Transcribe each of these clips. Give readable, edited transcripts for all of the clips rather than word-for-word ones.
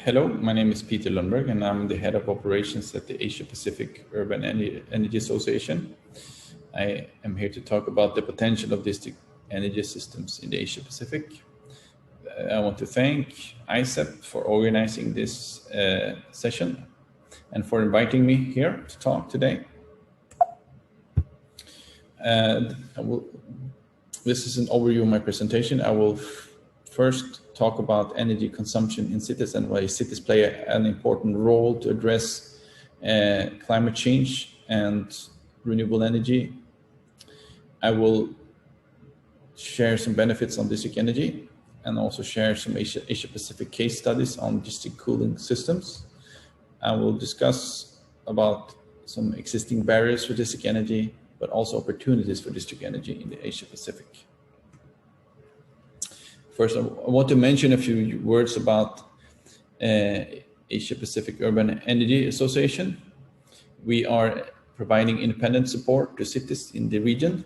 Hello, my name is Peter Lundberg, and I'm the head of operations at the Asia Pacific Urban Energy Association. I am here to talk about the potential of district energy systems in the Asia Pacific. I want to thank ICEP for organizing this session and for inviting me here to talk today. This is an overview of my presentation. I will first talk about energy consumption in cities and why cities play an important role to address climate change and renewable energy. I will share some benefits on district energy and also share some Asia Pacific case studies on district cooling systems. I will discuss about some existing barriers for district energy, but also opportunities for district energy in the Asia Pacific. First, I want to mention a few words about Asia Pacific Urban Energy Association. We are providing independent support to cities in the region.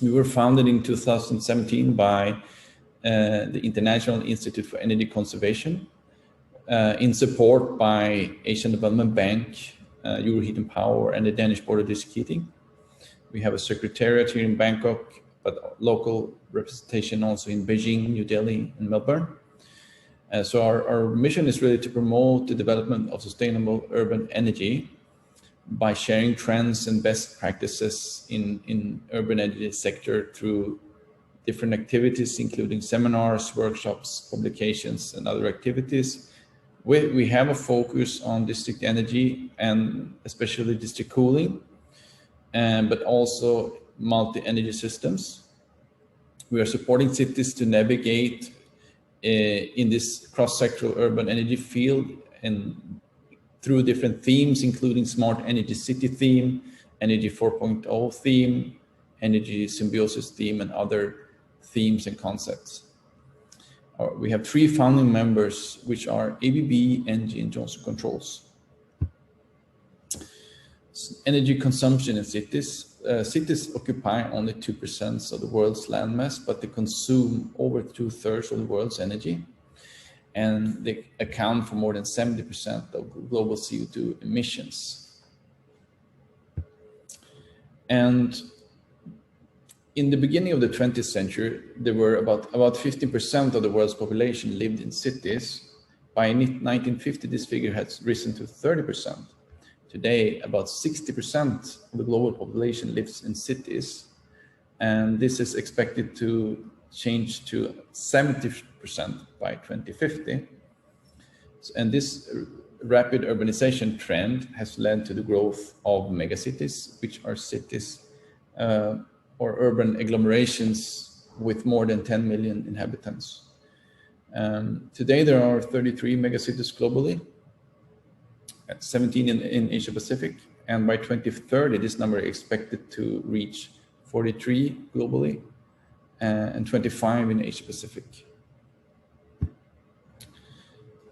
We were founded in 2017 by the International Institute for Energy Conservation in support by Asian Development Bank, Euroheat and Power, and the Danish Board of District Heating. We have a secretariat here in Bangkok, but local representation also in Beijing, New Delhi, and Melbourne. So our mission is really to promote the development of sustainable urban energy by sharing trends and best practices in urban energy sector through different activities, including seminars, workshops, publications, and other activities. We have a focus on district energy and especially district cooling, but also multi-energy systems. We are supporting cities to navigate in this cross-sectoral urban energy field and through different themes, including smart energy city theme, energy 4.0 theme, energy symbiosis theme, and other themes and concepts. We have 3 founding members, which are ABB, ENGIE, and Johnson Controls. Energy consumption in cities. Cities occupy only 2% of the world's landmass, but they consume over 2/3 of the world's energy, and they account for more than 70% of global CO2 emissions. And in the beginning of the 20th century, there were about 15% of the world's population lived in cities. By 1950, this figure has risen to 30%. Today, about 60% of the global population lives in cities, and this is expected to change to 70% by 2050. And this rapid urbanization trend has led to the growth of megacities, which are cities or urban agglomerations with more than 10 million inhabitants. Today, there are 33 megacities globally, 17 in Asia Pacific, and by 2030 this number is expected to reach 43 globally and 25 in Asia Pacific.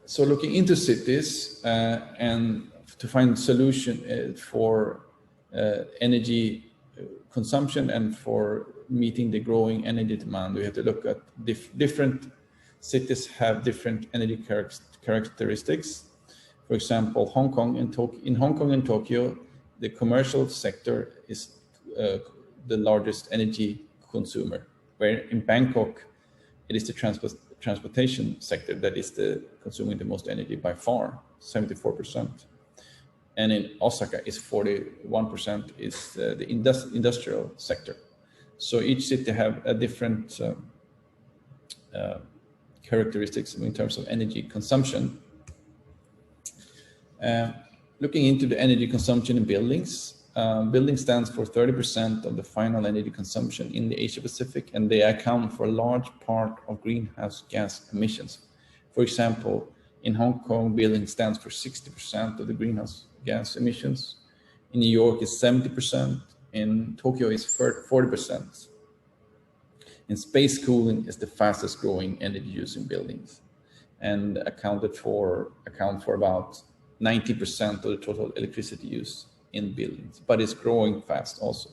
So looking into cities and to find solution for energy consumption and for meeting the growing energy demand, we have to look at different cities have different energy characteristics. For example, Hong Kong and Tokyo, the commercial sector is the largest energy consumer, where in Bangkok, it is the transportation sector that is consuming the most energy by far, 74%. And in Osaka, is 41% is the industrial sector. So each city have a different characteristics in terms of energy consumption. Looking into the energy consumption in buildings, building stands for 30% of the final energy consumption in the Asia Pacific, and they account for a large part of greenhouse gas emissions. For example, in Hong Kong, building stands for 60% of the greenhouse gas emissions. In New York, it's 70%. In Tokyo, it's 40%. And space cooling is the fastest growing energy use in buildings, and account for about 90% of the total electricity use in buildings, but it's growing fast also.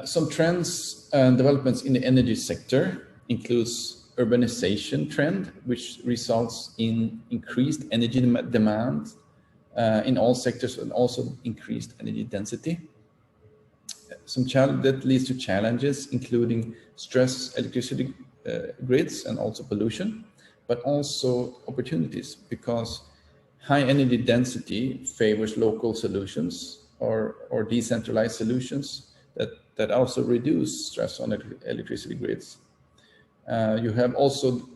Some trends and developments in the energy sector includes urbanization trend, which results in increased energy demand in all sectors and also increased energy density. That leads to challenges, including stressed electricity grids and also pollution, but also opportunities, because high energy density favors local solutions or decentralized solutions that also reduce stress on electricity grids. You have also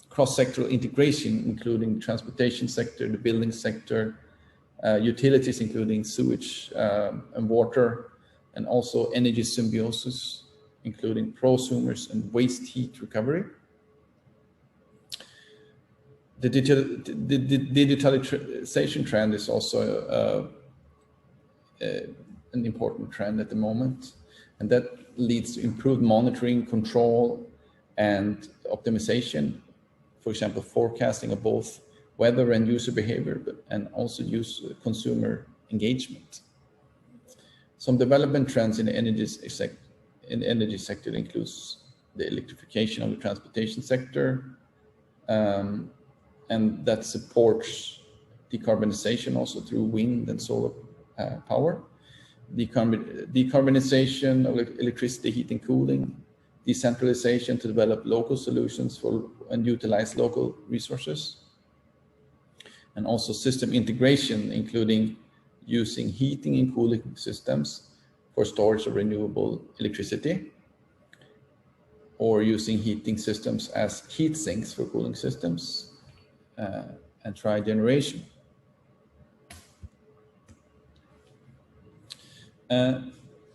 cross-sectoral integration, including transportation sector, the building sector, utilities, including sewage and water, and also energy symbiosis, including prosumers and waste heat recovery. The digitalization trend is also an important trend at the moment, and that leads to improved monitoring, control, and optimization. For example, forecasting of both weather and user behavior, and also consumer engagement. Some development trends in the energy sector includes the electrification of the transportation sector, and that supports decarbonization also through wind and solar power, decarbonization of electricity, heat and cooling, decentralization to develop local solutions and utilize local resources, and also system integration, including using heating and cooling systems for storage of renewable electricity, or using heating systems as heat sinks for cooling systems, and tri-generation.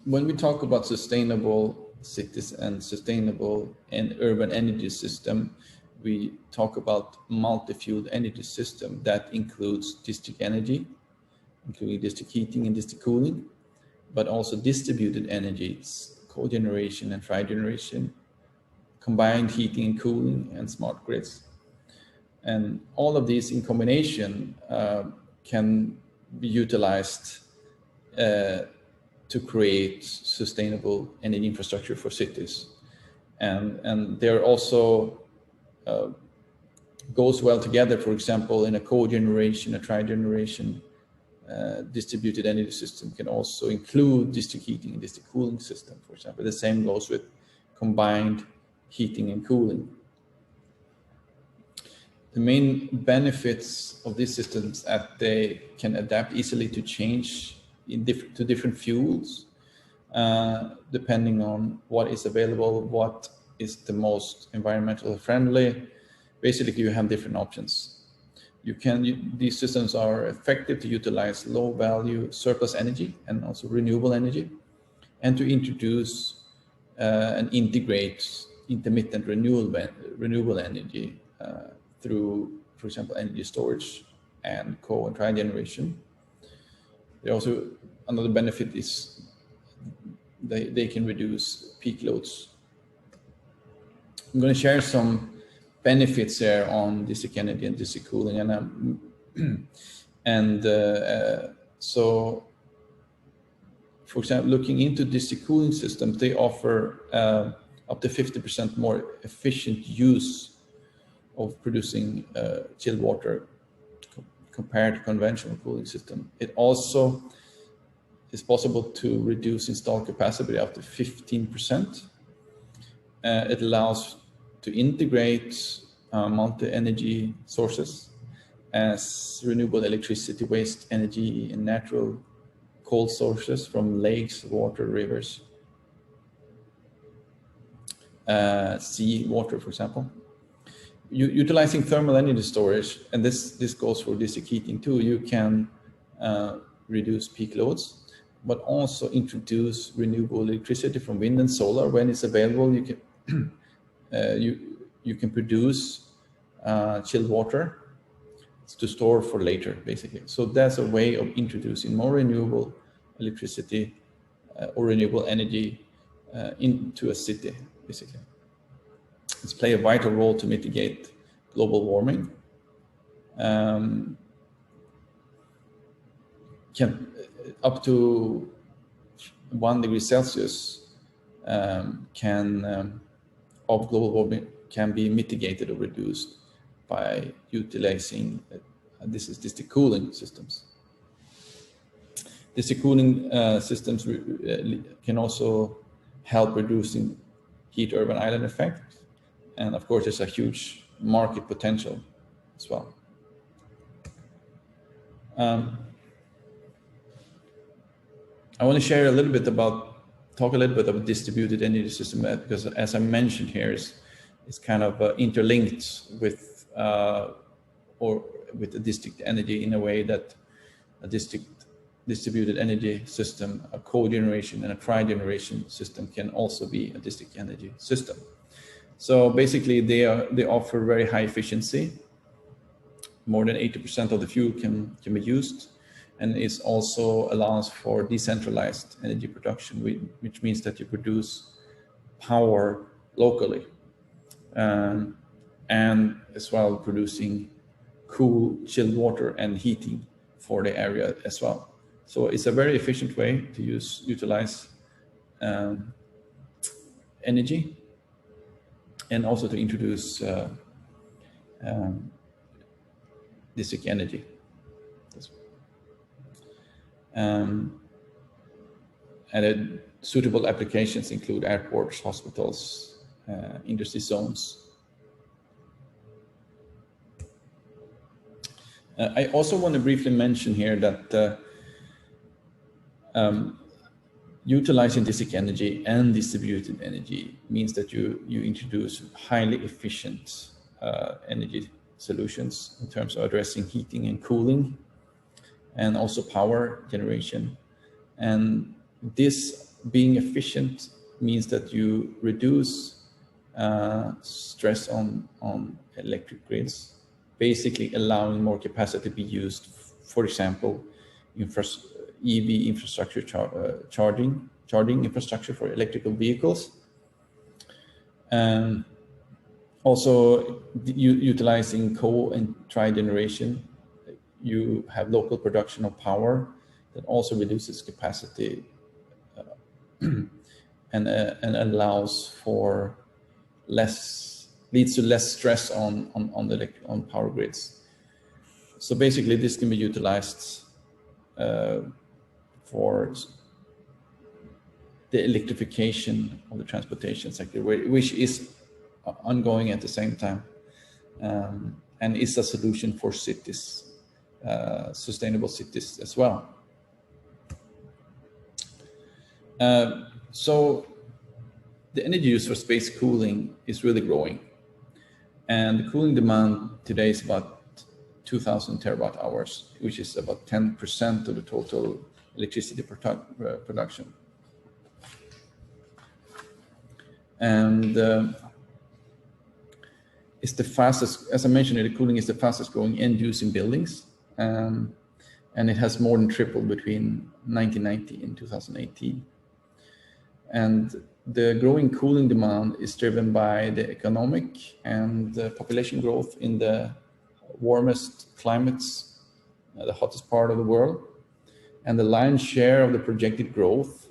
When we talk about sustainable cities and sustainable and urban energy system, we talk about multi-fueled energy system that includes district energy, including district heating and district cooling, but also distributed energies, cogeneration and tri-generation, combined heating and cooling, and smart grids. And all of these in combination can be utilized to create sustainable energy infrastructure for cities. And they're also goes well together, for example, in a cogeneration, a tri-generation distributed energy system can also include district heating and district cooling system, for example. The same goes with combined heating and cooling. The main benefits of these systems that they can adapt easily to change to different fuels, depending on what is available, what is the most environmentally friendly. Basically, you have different options. These systems are effective to utilize low value surplus energy and also renewable energy, and to introduce and integrate intermittent renewable energy through, for example, energy storage and and tri-generation. Another benefit is they can reduce peak loads. I'm going to share some benefits there on district energy and district cooling, so, for example, looking into district cooling systems, they offer up to 50% more efficient use of producing chilled water compared to conventional cooling system. It also is possible to reduce installed capacity up to 15%. It allows to integrate multi-energy sources as renewable electricity, waste energy, and natural cold sources from lakes, water, rivers, sea water, for example. Utilizing thermal energy storage, and this goes for district heating too, you can reduce peak loads, but also introduce renewable electricity from wind and solar when it's available. You can you can produce chilled water to store for later, basically. So that's a way of introducing more renewable electricity or renewable energy into a city, basically. It's play a vital role to mitigate global warming. Up to 1 degree Celsius of global warming can be mitigated or reduced by utilizing district cooling systems. District cooling systems can also help reducing heat urban island effect, and of course there's a huge market potential as well. I want to share talk a little bit about distributed energy system, because as I mentioned here, it's kind of interlinked with the district energy in a way that a distributed energy system, a cogeneration and a trigeneration system, can also be a district energy system. So basically they offer very high efficiency. More than 80% of the fuel can be used, and it also allows for decentralized energy production, which means that you produce power locally, and as well producing cool, chilled water and heating for the area as well. So it's a very efficient way to utilize energy, and also to introduce district energy. And suitable applications include airports, hospitals, industry zones. I also want to briefly mention here that utilizing district energy and distributed energy means that you introduce highly efficient energy solutions in terms of addressing heating and cooling, and also power generation. And this being efficient means that you reduce stress on electric grids, basically allowing more capacity to be used, for example, EV infrastructure, charging infrastructure for electrical vehicles. And also utilizing co and tri-generation, you have local production of power that also reduces capacity and allows for leads to less stress on power grids. So basically this can be utilized for the electrification of the transportation sector, which is ongoing at the same time, and is a solution for cities, sustainable cities as well. So the energy use for space cooling is really growing, and the cooling demand today is about 2,000 terawatt hours, which is about 10% of the total electricity production. And it's the fastest, as I mentioned, the cooling is the fastest growing end use in buildings, and it has more than tripled between 1990 and 2018. And the growing cooling demand is driven by the economic and population growth in the warmest climates, the hottest part of the world, and the lion's share of the projected growth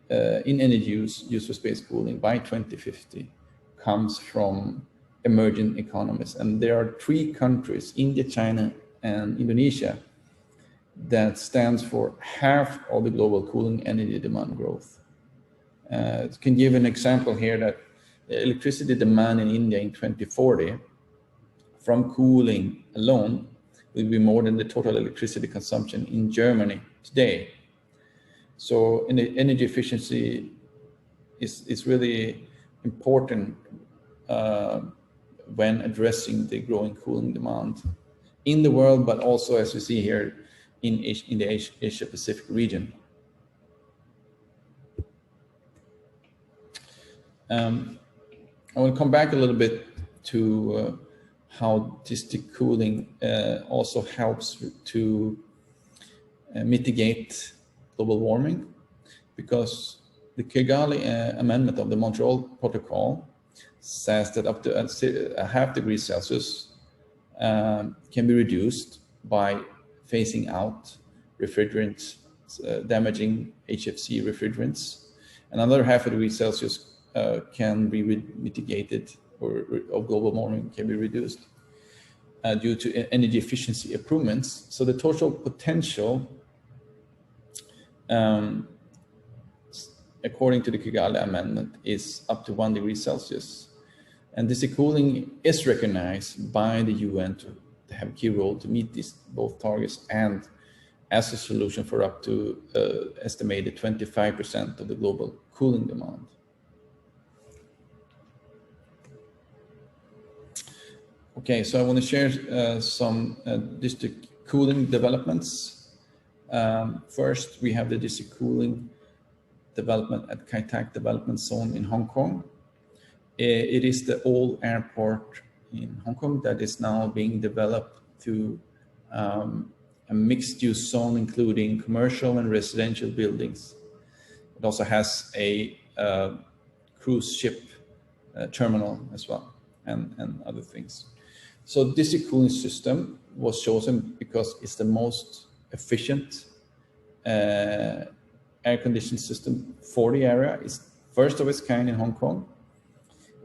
in energy use for space cooling by 2050 comes from emerging economies. And there are 3 countries, India, China, and Indonesia, that stands for half of the global cooling energy demand growth. Can give an example here that the electricity demand in India in 2040 from cooling alone will be more than the total electricity consumption in Germany today. So energy efficiency is really important when addressing the growing cooling demand in the world, but also, as we see here, in the Asia Pacific region. I will come back a little bit to how district cooling also helps to mitigate global warming, because the Kigali Amendment of the Montreal Protocol says that up to a 0.5 degrees Celsius can be reduced by phasing out refrigerants, damaging HFC refrigerants. Another 0.5 degrees Celsius can be mitigated of global warming can be reduced due to energy efficiency improvements. So the total potential, according to the Kigali Amendment, is up to 1 degree Celsius. And this cooling is recognized by the UN to have a key role to meet these both targets and as a solution for up to estimated 25% of the global cooling demand. Okay, so I want to share some district cooling developments. First, we have the district cooling development at Kai Tak Development Zone in Hong Kong. It is the old airport in Hong Kong that is now being developed to a mixed-use zone, including commercial and residential buildings. It also has a cruise ship terminal as well, and other things. So district cooling system was chosen because it's the most efficient air-conditioned system for the area. It's first of its kind in Hong Kong.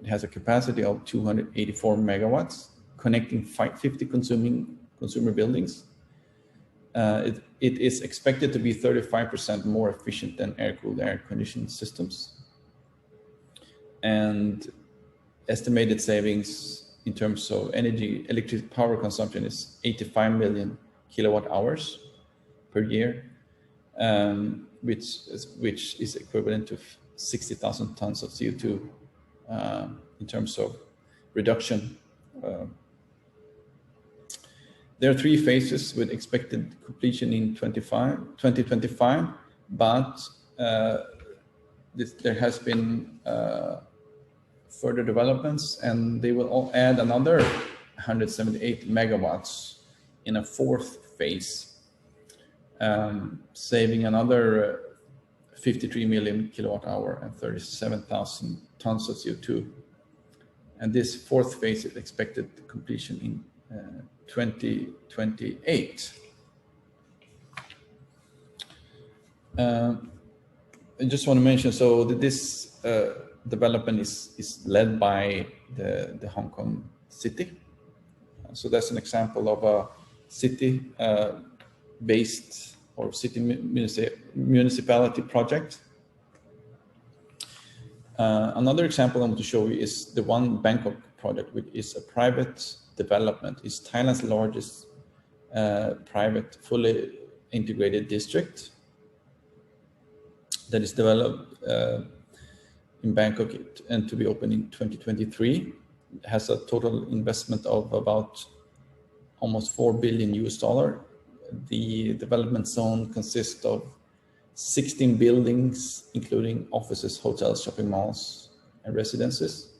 It has a capacity of 284 megawatts, connecting 50 consumer buildings. It is expected to be 35% more efficient than air-cooled air-conditioned systems. And estimated savings in terms of electric power consumption is 85 million kilowatt hours per year, which is equivalent to 60,000 tons of CO2 in terms of reduction. There are 3 phases with expected completion in 2025, but there has been further developments, and they will all add another 178 megawatts in a 4th phase, saving another 53 million kilowatt hour and 37,000 tons of CO2. And this 4th phase is expected completion in 2028. I just want to mention, so that this development is led by the Hong Kong city. So that's an example of a city based or city municipality project. Another example I want to show you is the One Bangkok project, which is a private development. It's Thailand's largest private fully integrated district that is developed in Bangkok and to be open in 2023. It has a total investment of about almost $4 billion. The development zone consists of 16 buildings, including offices, hotels, shopping malls, and residences.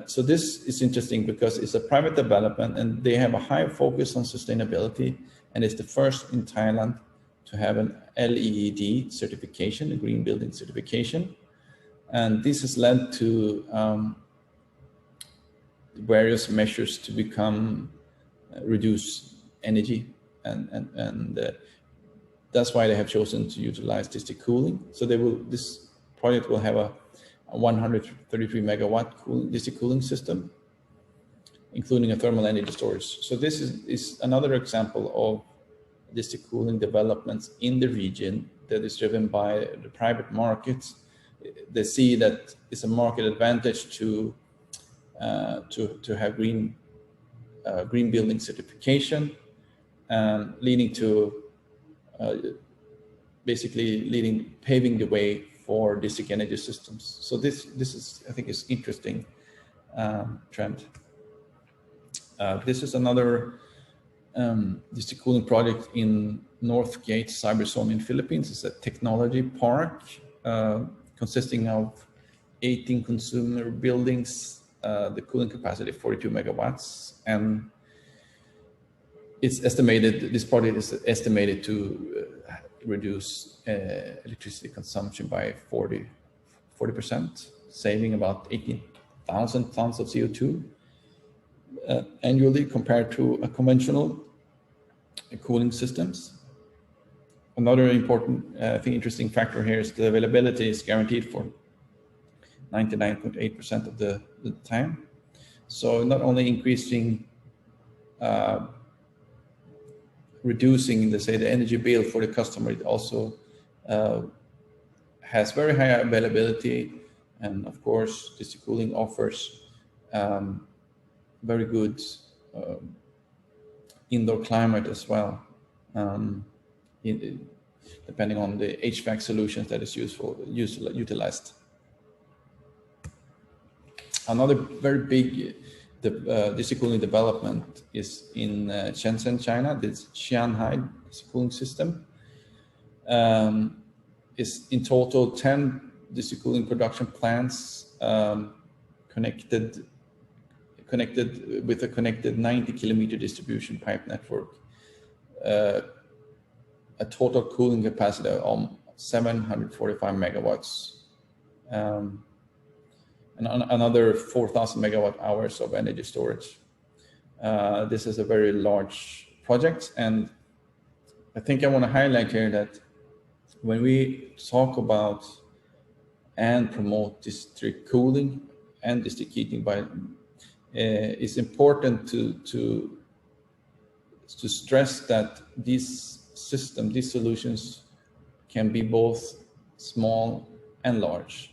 So this is interesting because it's a private development and they have a high focus on sustainability, and it's the first in Thailand to have an LEED certification, a green building certification. And this has led to various measures to reduce energy, and that's why they have chosen to utilize district cooling. So this project will have a 133 megawatt district cooling system, including a thermal energy storage. So this is another example of district cooling developments in the region that is driven by the private markets. They see that it's a market advantage to have green building certification, leading to paving the way for district energy systems. So this is, I think, is interesting trend. This is another district cooling project in North Gate Cyber Zone in Philippines. It's a technology park consisting of 18 consumer buildings, the cooling capacity 42 megawatts, and this project is estimated to reduce electricity consumption by 40%, saving about 18,000 tons of CO2 annually compared to a conventional cooling systems. Another important, interesting factor here is the availability is guaranteed for 99.8% of the time. So not only increasing, reducing the energy bill for the customer, it also has very high availability, and of course DC cooling offers very good indoor climate as well, depending on the HVAC solutions that is utilized. Another very big DC cooling development is in Shenzhen, China. This Shanghai DC cooling system is in total 10 DC cooling production plants connected with a connected 90-kilometer distribution pipe network, a total cooling capacity of 745 megawatts, and another 4,000 megawatt hours of energy storage. This is a very large project, and I think I want to highlight here that when we talk about and promote district cooling and district heating, it's important to stress that these solutions can be both small and large.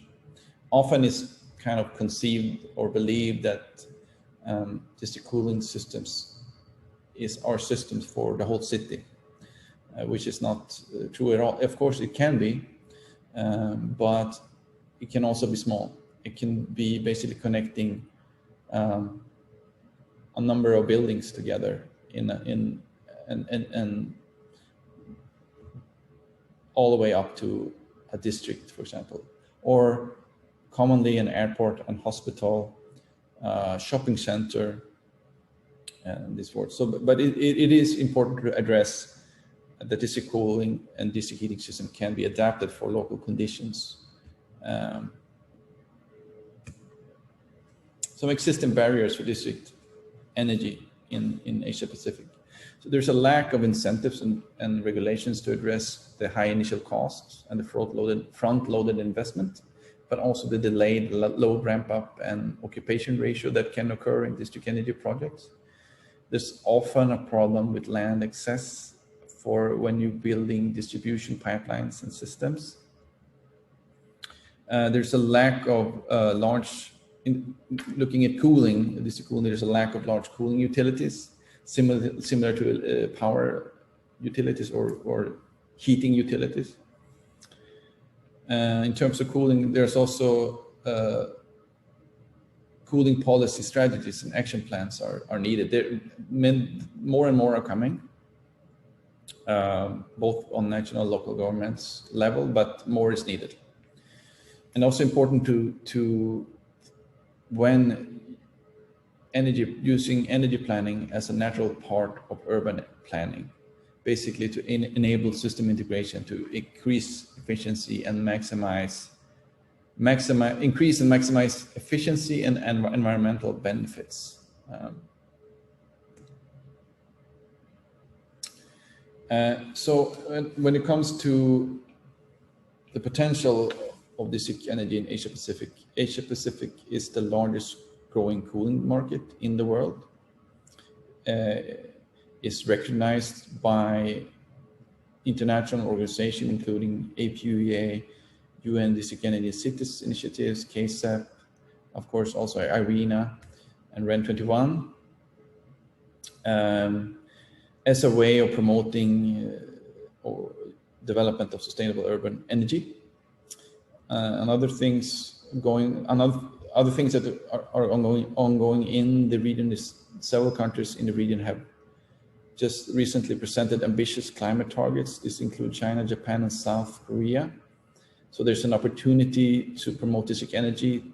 Often it's kind of conceived or believed that district cooling systems are systems for the whole city, which is not true at all. Of course it can be, but it can also be small. It can be basically connecting a number of buildings together and all the way up to a district, for example, or commonly an airport and hospital, shopping center, and this sort. So, but it is important to address that district cooling and district heating system can be adapted for local conditions. Some existing barriers for district energy in Asia Pacific. So there's a lack of incentives and regulations to address the high initial costs and the front-loaded investment, but also the delayed load ramp-up and occupation ratio that can occur in district energy projects. There's often a problem with land access for when you're building distribution pipelines and systems. There's a lack of looking at cooling, district cooling, there's a lack of large cooling utilities, similar to power utilities or heating utilities. In terms of cooling, there's also cooling policy strategies and action plans are needed. More and more are coming, both on national and local governments level, but more is needed. And also important to when using energy planning as a natural part of urban planning, basically to enable system integration to increase efficiency and increase and maximize efficiency and environmental benefits. So when it comes to the potential of district energy in Asia Pacific is the largest growing cooling market in the world. Is recognized by international organizations including APUEA, UN District Energy Cities Initiatives, KSEP, of course also IRENA and REN21, as a way of promoting or development of sustainable urban energy. Other things that are ongoing in the region is several countries in the region have just recently presented ambitious climate targets. This include China, Japan, and South Korea. So there's an opportunity to promote district energy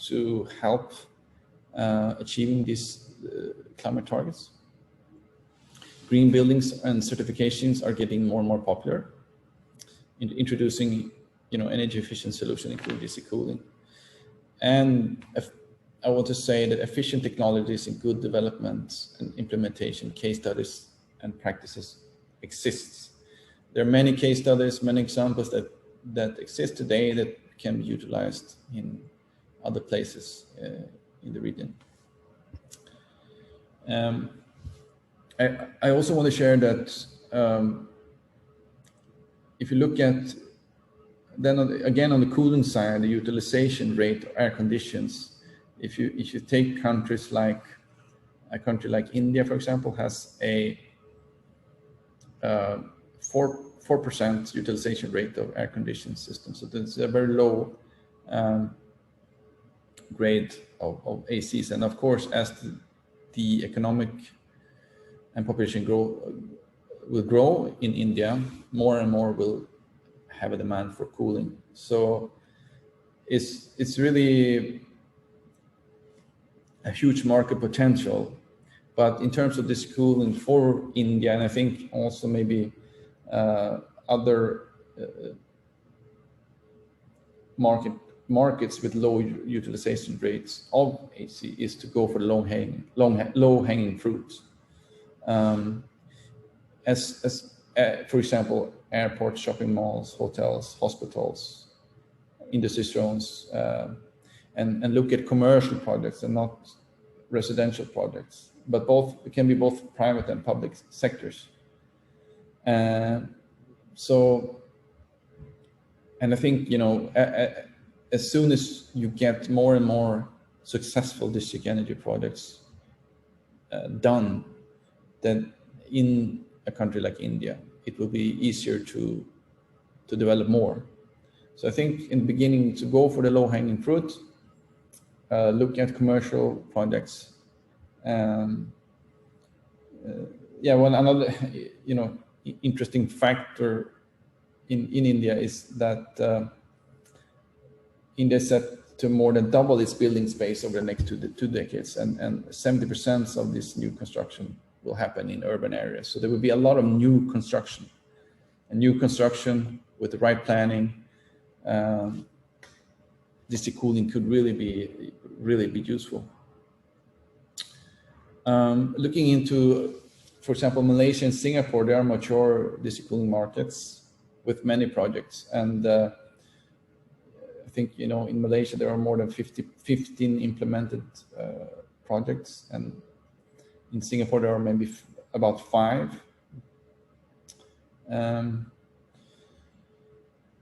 to help achieving these climate targets. Green buildings and certifications are getting more and more popular, introducing energy efficient solutions, including district cooling. And I want to say that efficient technologies and good development and implementation, case studies and practices exists. There are many case studies, many examples that exist today that can be utilized in other places in the region. I also want to share that if you look at then again on the cooling side, the utilization rate of air conditions, if you take countries like a country like India, for example, has a 4% utilization rate of air conditioning systems. So that's a very low grade of ACs. And of course, as the economic and population will grow in India, more and more will have a demand for cooling. So it's really a huge market potential. But in terms of this cooling for India, and I think also maybe other markets with low utilization rates of AC, is to go for low-hanging fruits. For example, airports, shopping malls, hotels, hospitals, industry zones, and look at commercial projects and not residential projects, but it can be both private and public sectors. So, and I think, as soon as you get more and more successful district energy projects done, then in a country like India, it will be easier to develop more. So I think in the beginning, to go for the low-hanging fruit, look at commercial projects. Another interesting factor in India is that India is set to more than double its building space over the next two decades, and 70% of this new construction will happen in urban areas. So there will be a lot of new construction, and new construction with the right planning. District cooling could really be useful. Looking into, for example, Malaysia and Singapore, they are mature district cooling markets with many projects. And I think, in Malaysia, there are more than 15 implemented projects. And in Singapore, there are maybe about 5.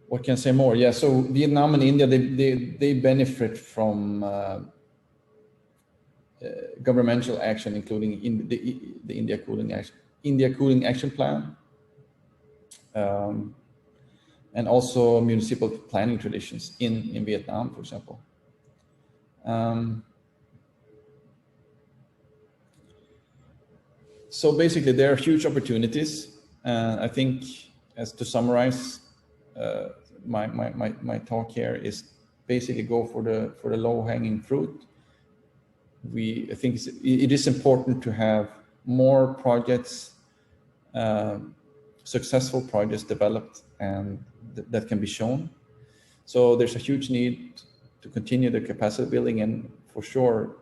What can I say more? Yeah, so Vietnam and India, they benefit from governmental action, including in the India Cooling Action Plan, and also municipal planning traditions in Vietnam, for example. So basically, there are huge opportunities. I think, as to summarize, my talk here is basically go for the low-hanging fruit. I think it is important to have more projects, successful projects developed and that can be shown. So there's a huge need to continue the capacity building, and for sure,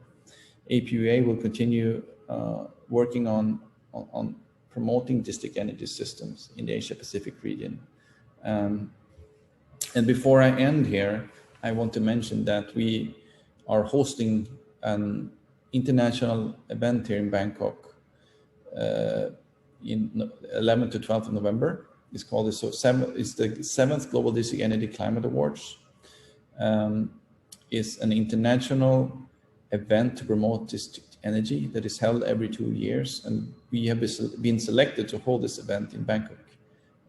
APUEA will continue working on promoting district energy systems in the Asia-Pacific region. And before I end here, I want to mention that we are hosting an international event here in Bangkok in 11th to 12th of November. It's called it's the 7th Global District Energy Climate Awards. It's an international event to promote district energy that is held every 2 years, and we have been selected to hold this event in Bangkok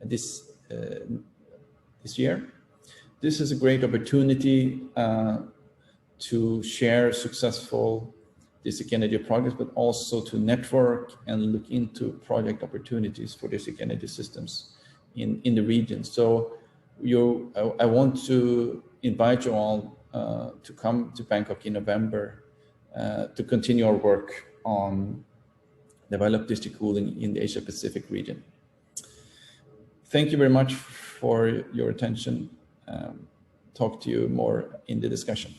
this year. This is a great opportunity to share successful district energy projects, but also to network and look into project opportunities for district energy systems in the region. So I want to invite you all to come to Bangkok in November to continue our work on develop district cooling in the Asia-Pacific region. Thank you very much for your attention. Talk to you more in the discussion.